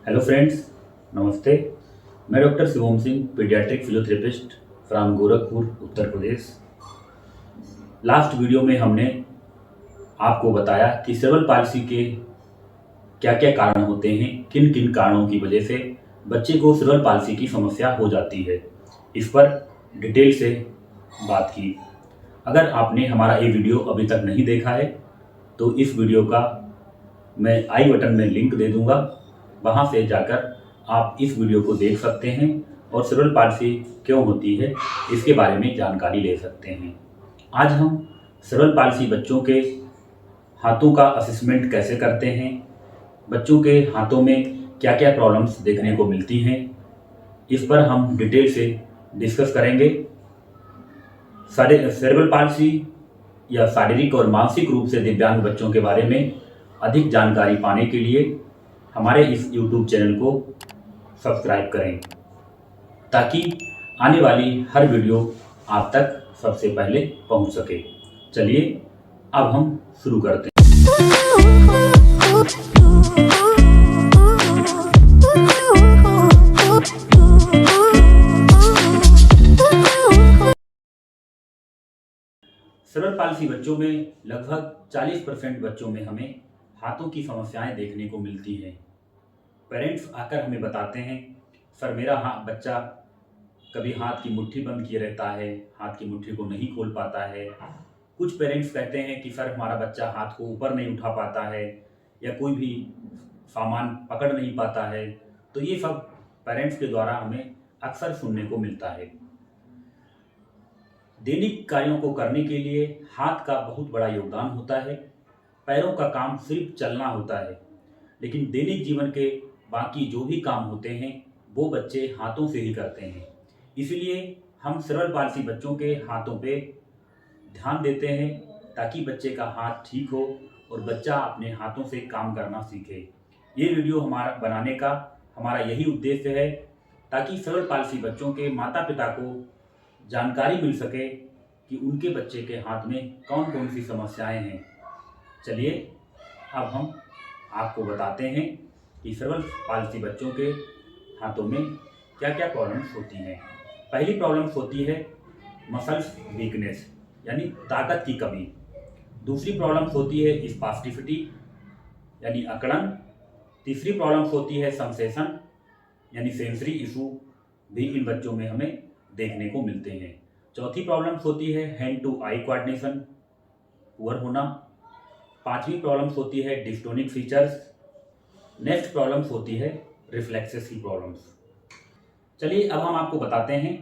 Hello friends, नमस्ते। मैं doctor Shivam Singh, paediatric physiotherapist from Gorakhpur, Uttar Pradesh. Last video में हमने आपको बताया कि सेरेब्रल पाल्सी के क्या क्या कारण होते हैं, किन किन कारणों की वजह से बच्चे को सेरेब्रल पाल्सी की समस्या हो जाती है। इस पर डिटेल से बात की। अगर आपने हमारा ये वीडियो अभी तक नहीं देखा है तो इस वीडियो का मैं आई बटन में लिंक दे दूंगा, वहां से जाकर आप इस वीडियो को देख सकते हैं और सेरेब्रल पाल्सी क्यों होती है इसके बारे में जानकारी ले सकते हैं। आज हम सेरेब्रल पाल्सी बच्चों के हाथों का असेसमेंट कैसे करते हैं, बच्चों के हाथों में क्या क्या प्रॉब्लम्स देखने को मिलती हैं, इस पर हम डिटेल से डिस्कस करेंगे। सेरेब्रल पाल्सी या शारीरिक और मानसिक रूप से दिव्यांग बच्चों के बारे में अधिक जानकारी पाने के लिए हमारे इस YouTube चैनल को सब्सक्राइब करें ताकि आने वाली हर वीडियो आप तक सबसे पहले पहुंच सके। चलिए अब हम शुरू करते हैं। सेरेब्रल पाल्सी बच्चों में लगभग 40% बच्चों में हमें हाथों की समस्याएं देखने को मिलती हैं। पेरेंट्स आकर हमें बताते हैं, सर मेरा बच्चा कभी हाथ की मुट्ठी बंद किए रहता है, हाथ की मुट्ठी को नहीं खोल पाता है। कुछ पेरेंट्स कहते हैं कि सर हमारा बच्चा हाथ को ऊपर नहीं उठा पाता है या कोई भी सामान पकड़ नहीं पाता है। तो ये सब पेरेंट्स के द्वारा हमें अक्सर सुनने को मिलता है। दैनिक कार्यों को करने के लिए हाथ का बहुत बड़ा योगदान होता है। पैरों का काम सिर्फ चलना होता है, लेकिन दैनिक जीवन के बाकी जो भी काम होते हैं वो बच्चे हाथों से ही करते हैं। इसलिए हम सेरेब्रल पाल्सी बच्चों के हाथों पे ध्यान देते हैं ताकि बच्चे का हाथ ठीक हो और बच्चा अपने हाथों से काम करना सीखे। ये वीडियो हमारा बनाने का हमारा यही उद्देश्य है ताकि सेरेब्रल पाल्सी बच्चों के माता पिता को जानकारी मिल सके कि उनके बच्चे के हाथ में कौन कौन सी समस्याएं हैं। चलिए अब हम आपको बताते हैं कि सेरेब्रल पाल्सी बच्चों के हाथों में क्या क्या प्रॉब्लम्स होती हैं। पहली प्रॉब्लम्स होती है मसल्स वीकनेस यानी ताकत की कमी। दूसरी प्रॉब्लम्स होती है स्पास्टिसिटी यानी अकड़न। तीसरी प्रॉब्लम्स होती है सेंसेशन यानी सेंसरी इशू भी इन बच्चों में हमें देखने को मिलते हैं। चौथी प्रॉब्लम्स होती है hand to eye coordination poor होना। पांचवी प्रॉब्लम्स होती है डिस्टोनिक फीचर्स। नेक्स्ट प्रॉब्लम्स होती है रिफ्लेक्सेस की प्रॉब्लम्स। चलिए अब हम आपको बताते हैं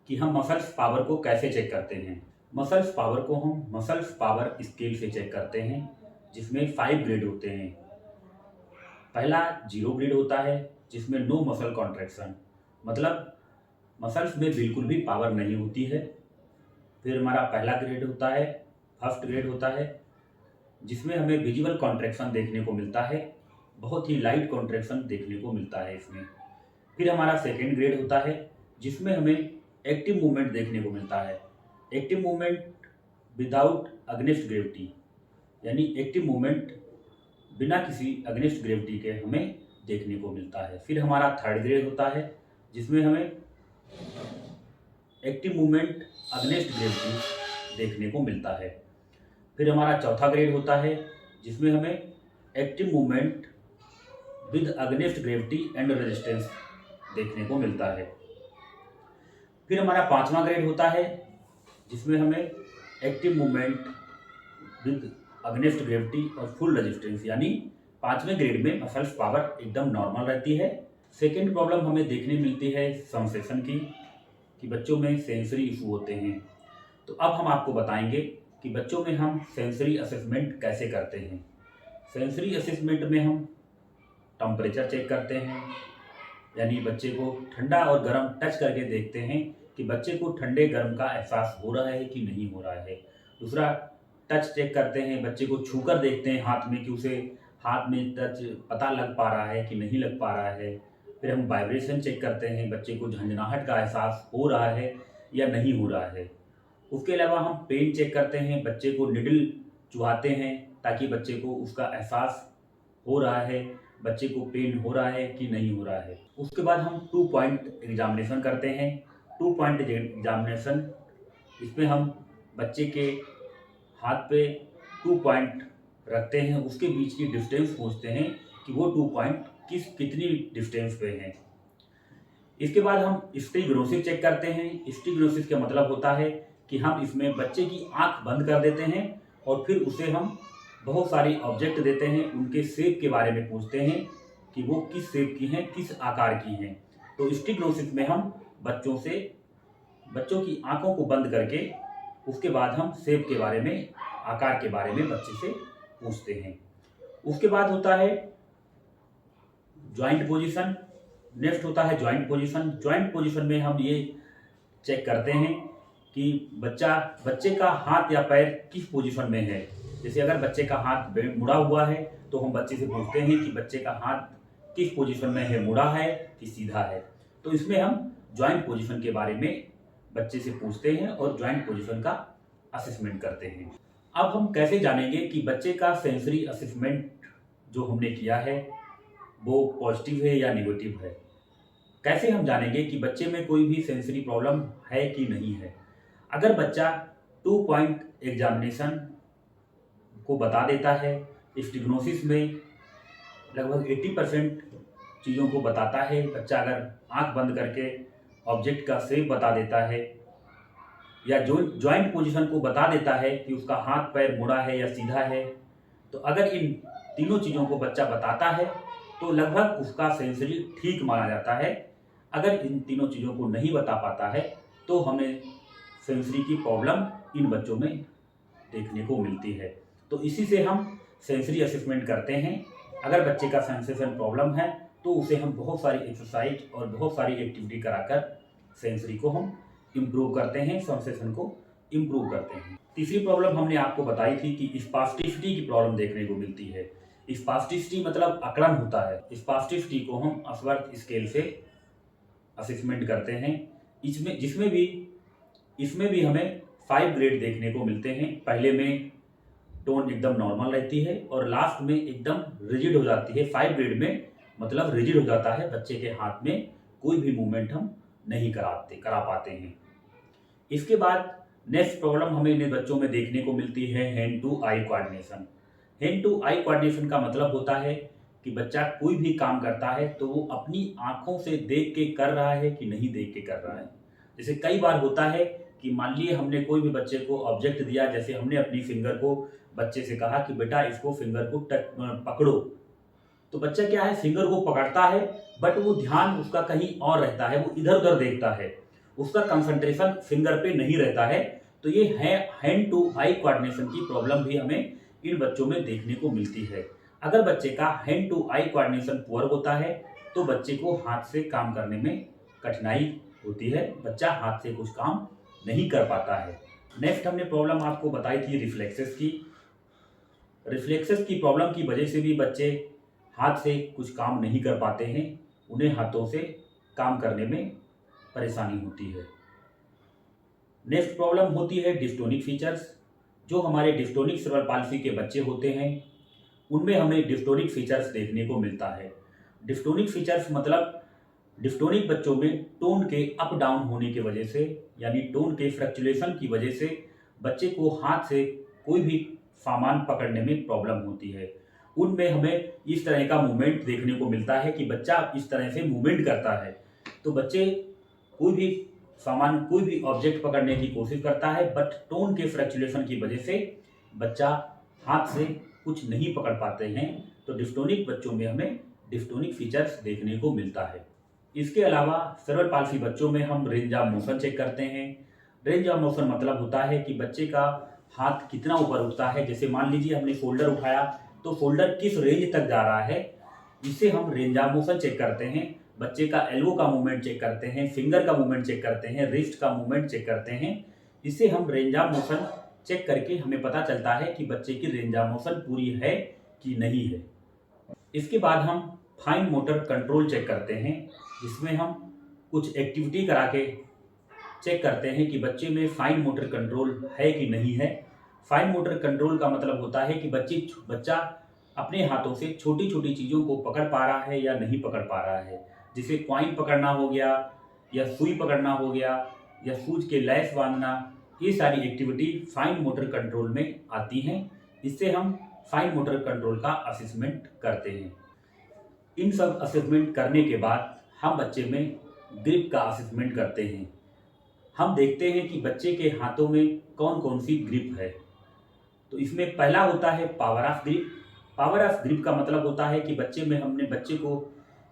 कि हम मसल्स पावर को कैसे चेक करते हैं। मसल्स पावर को हम मसल्स पावर स्केल से चेक करते हैं, जिसमें 5 ग्रेड होते हैं। पहला 0 ग्रेड होता है जिसमें नो मसल कॉन्ट्रैक्शन, मतलब मसल्स में बिल्कुल भी पावर नहीं होती है। फिर हमारा पहला ग्रेड होता है, फर्स्ट ग्रेड होता है, जिसमें हमें विजिबल कॉन्ट्रैक्शन देखने को मिलता है, बहुत ही लाइट कॉन्ट्रैक्शन देखने को मिलता है इसमें। फिर हमारा सेकेंड ग्रेड होता है जिसमें हमें एक्टिव मूवमेंट देखने को मिलता है। Active movement without against gravity यानी एक्टिव मूवमेंट बिना किसी अगेंस्ट ग्रेविटी के हमें देखने को मिलता है। फिर हमारा थर्ड ग्रेड होता है जिसमें हमें एक्टिव मूवमेंट अगेंस्ट ग्रेविटी देखने को मिलता है। फिर हमारा चौथा ग्रेड होता है जिसमें हमें active movement with against gravity and resistance देखने को मिलता है। फिर हमारा पांचवा ग्रेड होता है जिसमें हमें active movement with against gravity और फुल रेजिस्टेंस यानी पांचवें ग्रेड में मसल्स पावर एकदम नॉर्मल रहती है। सेकेंड प्रॉब्लम हमें देखने मिलती है सेंसेशन की, कि बच्चों में सेंसरी इशू होते हैं। तो अब हम आपको बताएंगे कि बच्चों में हम सेंसरी असेसमेंट कैसे करते हैं। सेंसरी असेसमेंट में हम टेम्परेचर चेक करते हैं, यानी बच्चे को ठंडा और गर्म टच करके देखते हैं कि बच्चे को ठंडे गर्म का एहसास हो रहा है कि नहीं हो रहा है। दूसरा टच चेक करते हैं, बच्चे को छूकर देखते हैं हाथ में कि उसे हाथ में टच पता लग पा रहा है कि नहीं लग पा रहा है। फिर हम वाइब्रेशन चेक करते हैं, बच्चे को झंझनाहट का एहसास हो रहा है या नहीं हो रहा है। उसके अलावा हम पेन चेक करते हैं, बच्चे को निडल चुभाते हैं ताकि बच्चे को उसका एहसास हो रहा है। बच्चे को पेन हो रहा है कि नहीं हो रहा है। उसके बाद हम 2 पॉइंट एग्जामिनेशन करते हैं। 2 पॉइंट एग्जामिनेशन, इसमें हम बच्चे के हाथ पे 2 पॉइंट रखते हैं, उसके बीच की डिस्टेंस पूछते हैं कि वो 2 पॉइंट कितनी डिस्टेंस पे हैं। इसके बाद हम स्टिग्नोसिस चेक करते हैं। स्टिग्नोसिस का मतलब होता है कि हम इसमें बच्चे की आंख बंद कर देते हैं और फिर उसे हम बहुत सारी ऑब्जेक्ट देते हैं, उनके शेप के बारे में पूछते हैं कि वो किस शेप की हैं, किस आकार की हैं। तो स्टिग्नोसिस में हम बच्चों की आंखों को बंद करके उसके बाद हम शेप के बारे में, आकार के बारे में बच्चे से पूछते हैं। उसके बाद होता है जॉइंट पोजीशन। नेक्स्ट होता है जॉइंट पोजीशन। जॉइंट पोजीशन में हम ये चेक करते हैं कि बच्चे का हाथ या पैर किस पोजीशन में है। जैसे अगर बच्चे का हाथ मुड़ा हुआ है तो हम बच्चे से पूछते हैं कि बच्चे का हाथ किस पोजीशन में है, मुड़ा है कि सीधा है। तो इसमें हम जॉइंट पोजीशन के बारे में बच्चे से पूछते हैं और जॉइंट पोजीशन का असेसमेंट करते हैं। अब हम कैसे जानेंगे कि बच्चे का सेंसरी असेसमेंट जो हमने किया है वो पॉजिटिव है या नेगेटिव है। कैसे हम जानेंगे कि बच्चे में कोई भी सेंसरी प्रॉब्लम है कि नहीं है। अगर बच्चा 2 पॉइंट एग्जामिनेशन को बता देता है, स्टिग्नोसिस में लगभग 80% चीज़ों को बताता है, बच्चा अगर आंख बंद करके ऑब्जेक्ट का शेप बता देता है या जो जॉइंट पोजीशन को बता देता है कि उसका हाथ पैर मुड़ा है या सीधा है, तो अगर इन तीनों चीज़ों को बच्चा बताता है तो लगभग उसका सेंसरी ठीक माना जाता है। अगर इन तीनों चीज़ों को नहीं बता पाता है तो हमें सेंसरी की प्रॉब्लम इन बच्चों में देखने को मिलती है। तो इसी से हम सेंसरी असेसमेंट करते हैं। अगर बच्चे का सेंसेशन प्रॉब्लम है तो उसे हम बहुत सारी एक्सरसाइज और बहुत सारी एक्टिविटी कराकर सेंसरी को हम इम्प्रूव करते हैं, सेंसेशन को इम्प्रूव करते हैं। तीसरी प्रॉब्लम हमने आपको बताई थी कि स्पास्टिसिटी की प्रॉब्लम देखने को मिलती है। स्पास्टिसिटी मतलब अकड़न होता है। स्पास्टिसिटी को हम अस्वर्थ स्केल से असेसमेंट करते हैं। इसमें भी हमें 5 ग्रेड देखने को मिलते हैं। पहले में टोन एकदम नॉर्मल रहती है और लास्ट में एकदम रिजिड हो जाती है। 5 ग्रेड में मतलब रिजिड हो जाता है, बच्चे के हाथ में कोई भी मूवमेंट हम नहीं करा पाते हैं। इसके बाद नेक्स्ट प्रॉब्लम हमें इन बच्चों में देखने को मिलती है hand to eye coordination. Hand to eye coordination का मतलब होता है कि बच्चा कोई भी काम करता है तो वो अपनी आंखों से देख के कर रहा है कि नहीं देख के कर रहा है। जैसे कई बार होता है कि मान लिए हमने कोई भी बच्चे को ऑब्जेक्ट दिया, जैसे हमने अपनी फिंगर को बच्चे से कहा कि बेटा इसको फिंगर को पकड़ो, तो बच्चा क्या है, फिंगर को पकड़ता है बट वो ध्यान उसका कहीं और रहता है, वो इधर उधर देखता है, उसका कंसंट्रेशन फिंगर पे नहीं रहता है। तो ये हैंड टू आई कोऑर्डिनेशन की प्रॉब्लम भी हमें इन बच्चों में देखने को मिलती है। अगर बच्चे का hand to eye coordination poor होता है तो बच्चे को हाथ से काम करने में कठिनाई होती है, बच्चा हाथ से कुछ काम नहीं कर पाता है। नेक्स्ट हमने प्रॉब्लम आपको बताई थी रिफ्लेक्सेस की। रिफ्लेक्सेस की प्रॉब्लम की वजह से भी बच्चे हाथ से कुछ काम नहीं कर पाते हैं, उन्हें हाथों से काम करने में परेशानी होती है। नेक्स्ट प्रॉब्लम होती है डिस्टोनिक फीचर्स। जो हमारे डिस्टोनिक सेरेब्रल पाल्सी के बच्चे होते हैं उनमें हमें डिस्टोनिक फीचर्स देखने को मिलता है। डिस्टोनिक फीचर्स मतलब डिस्टोनिक बच्चों में टोन के अप डाउन होने की वजह से, यानी टोन के फ्लक्चुएशन की वजह से बच्चे को हाथ से कोई भी सामान पकड़ने में प्रॉब्लम होती है। उनमें हमें इस तरह का मूवमेंट देखने को मिलता है कि बच्चा इस तरह से मूवमेंट करता है, तो बच्चे कोई भी सामान, कोई भी ऑब्जेक्ट पकड़ने की कोशिश करता है बट टोन के फ्लक्चुएशन की वजह से बच्चा हाथ से कुछ नहीं पकड़ पाते हैं। तो डिस्टोनिक बच्चों में हमें डिस्टोनिक फीचर्स देखने को मिलता है। इसके अलावा सेरेब्रल पाल्सी बच्चों में हम रेंज ऑफ मोशन चेक करते हैं। रेंज ऑफ मोशन मतलब होता है कि बच्चे का हाथ कितना ऊपर उठता है। जैसे मान लीजिए हमने शोल्डर उठाया तो शोल्डर किस रेंज तक जा रहा है, इससे हम रेंज ऑफ मोशन चेक करते हैं। बच्चे का एल्बो का मूवमेंट चेक करते हैं, फिंगर का मूवमेंट चेक करते हैं, रिस्ट का मूवमेंट चेक करते हैं। इससे हम रेंज ऑफ मोशन चेक करके हमें पता चलता है कि बच्चे की रेंज ऑफ मोशन पूरी है कि नहीं है। इसके बाद हम फाइन मोटर कंट्रोल चेक करते हैं, जिसमें हम कुछ एक्टिविटी करा के चेक करते हैं कि बच्चे में फाइन मोटर कंट्रोल है कि नहीं है। फाइन मोटर कंट्रोल का मतलब होता है कि बच्चा अपने हाथों से छोटी छोटी चीज़ों को पकड़ पा रहा है या नहीं पकड़ पा रहा है। जैसे कॉइन पकड़ना हो गया, या सुई पकड़ना हो गया, या शूज के लैस बांधना, ये सारी एक्टिविटी फाइन मोटर कंट्रोल में आती हैं। इससे हम फाइन मोटर कंट्रोल का असेसमेंट करते हैं। इन सब असेसमेंट करने के बाद हम बच्चे में ग्रिप का असेसमेंट करते हैं। हम देखते हैं कि बच्चे के हाथों में कौन कौन सी ग्रिप है। तो इसमें पहला होता है power of grip. Power of grip का मतलब होता है कि हमने बच्चे को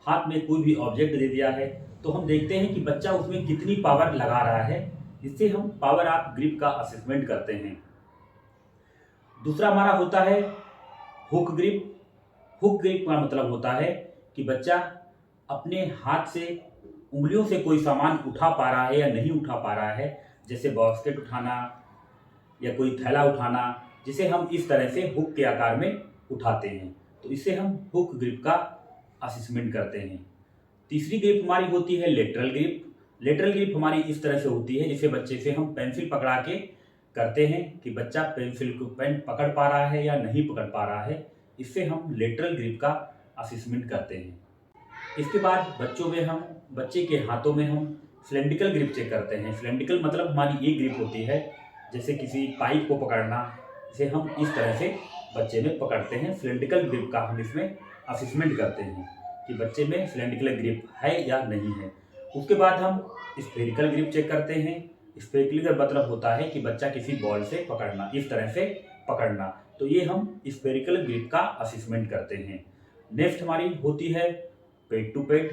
हाथ में कोई भी ऑब्जेक्ट दे दिया है, तो हम देखते हैं कि बच्चा उसमें कितनी पावर लगा रहा है। इससे हम पावर ऑफ ग्रिप का असेसमेंट करते हैं। दूसरा हमारा होता है हुक ग्रिप। हुक ग्रिप का मतलब होता है कि बच्चा अपने हाथ से उंगलियों से कोई सामान उठा पा रहा है या नहीं उठा पा रहा है। जैसे बास्केट उठाना या कोई थैला उठाना, जिसे हम इस तरह से हुक के आकार में उठाते हैं। तो इससे हम हुक ग्रिप का असेसमेंट करते हैं। तीसरी ग्रिप हमारी होती है लेटरल ग्रिप। लेटरल ग्रिप हमारी इस तरह से होती है, जिसे बच्चे से हम पेंसिल पकड़ा के करते हैं कि बच्चा पेंसिल को पेन पकड़ पा रहा है या नहीं पकड़ पा रहा है। इससे हम लेटरल ग्रिप का असेसमेंट करते हैं। इसके बाद बच्चे के हाथों में हम सिलेंड्रिकल ग्रिप चेक करते हैं। सिलेंड्रिकल मतलब हमारी ये ग्रिप होती है, जैसे किसी पाइप को पकड़ना, इसे हम इस तरह से बच्चे में पकड़ते हैं। सिलेंड्रिकल ग्रिप का हम इसमें असेसमेंट करते हैं कि बच्चे में सिलेंड्रिकल ग्रिप है या नहीं है। उसके बाद हम स्फेरिकल ग्रिप चेक करते हैं। स्फेरिकल मतलब होता है कि बच्चा किसी बॉल से पकड़ना, इस तरह से पकड़ना। तो ये हम स्फेरिकल ग्रिप का असेसमेंट करते हैं। नेक्स्ट हमारी होती है पेड टू पेड।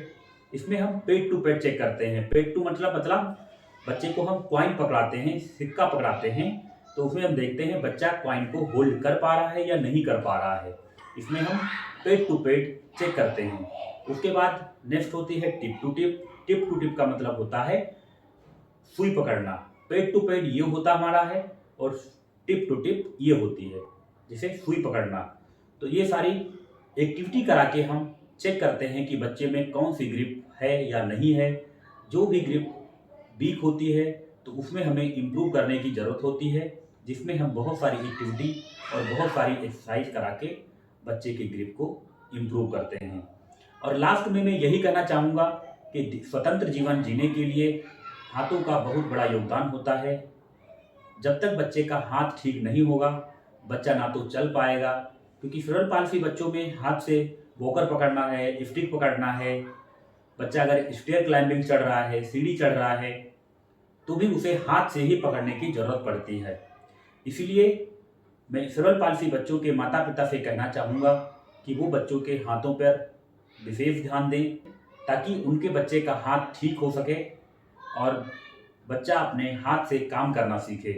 इसमें हम पेड टू पेड चेक करते हैं। पेड टू मतलब बच्चे को हम कॉइन पकड़ाते हैं, सिक्का पकड़ाते हैं, तो उसमें हम देखते हैं बच्चा कॉइन को होल्ड कर पा रहा है या नहीं कर पा रहा है। इसमें हम पेड टू पेड चेक करते हैं। उसके बाद नेक्स्ट होती है tip to tip. Tip to tip का मतलब होता है सुई पकड़ना। पेड टू पेड ये होता हमारा है, और टिप टू टिप ये होती है, जिसे सुई पकड़ना। तो ये सारी एक्टिविटी करा के हम चेक करते हैं कि बच्चे में कौन सी ग्रिप है या नहीं है। जो भी ग्रिप वीक होती है तो उसमें हमें इम्प्रूव करने की ज़रूरत होती है, जिसमें हम बहुत सारी एक्टिविटी और बहुत सारी एक्सरसाइज करा के बच्चे की ग्रिप को इम्प्रूव करते हैं। और लास्ट में मैं यही कहना चाहूँगा कि स्वतंत्र जीवन जीने के लिए हाथों का बहुत बड़ा योगदान होता है। जब तक बच्चे का हाथ ठीक नहीं होगा, बच्चा ना तो चल पाएगा, क्योंकि सरल पालसी बच्चों में हाथ से वॉकर पकड़ना है, स्टिक पकड़ना है। बच्चा अगर स्टेयर क्लाइंबिंग चढ़ रहा है, सीढ़ी चढ़ रहा है, तो भी उसे हाथ से ही पकड़ने की ज़रूरत पड़ती है। इसीलिए मैं सरल पालसी बच्चों के माता पिता से कहना चाहूँगा कि वो बच्चों के हाथों पर विशेष ध्यान दें, ताकि उनके बच्चे का हाथ ठीक हो सके और बच्चा अपने हाथ से काम करना सीखे।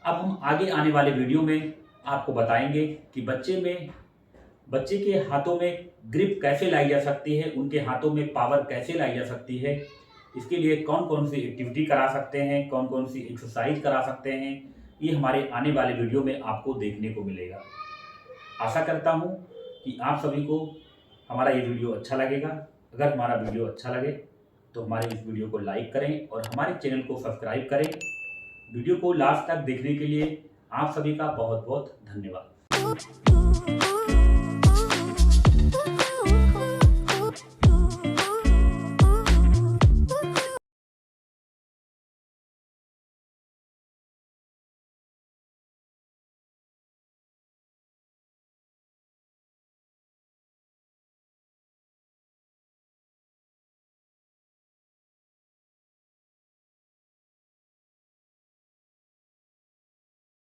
अब हम आगे आने वाले वीडियो में आपको बताएंगे कि बच्चे के हाथों में ग्रिप कैसे लाई जा सकती है, उनके हाथों में पावर कैसे लाई जा सकती है। इसके लिए कौन कौन सी एक्टिविटी करा सकते हैं, कौन कौन सी एक्सरसाइज करा सकते हैं, ये हमारे आने वाले वीडियो में आपको देखने को मिलेगा। आशा करता हूँ कि आप सभी को हमारा ये वीडियो अच्छा लगेगा। अगर हमारा वीडियो अच्छा लगे तो हमारे इस वीडियो को लाइक करें और हमारे चैनल को सब्सक्राइब करें। वीडियो को लास्ट तक देखने के लिए आप सभी का बहुत बहुत धन्यवाद।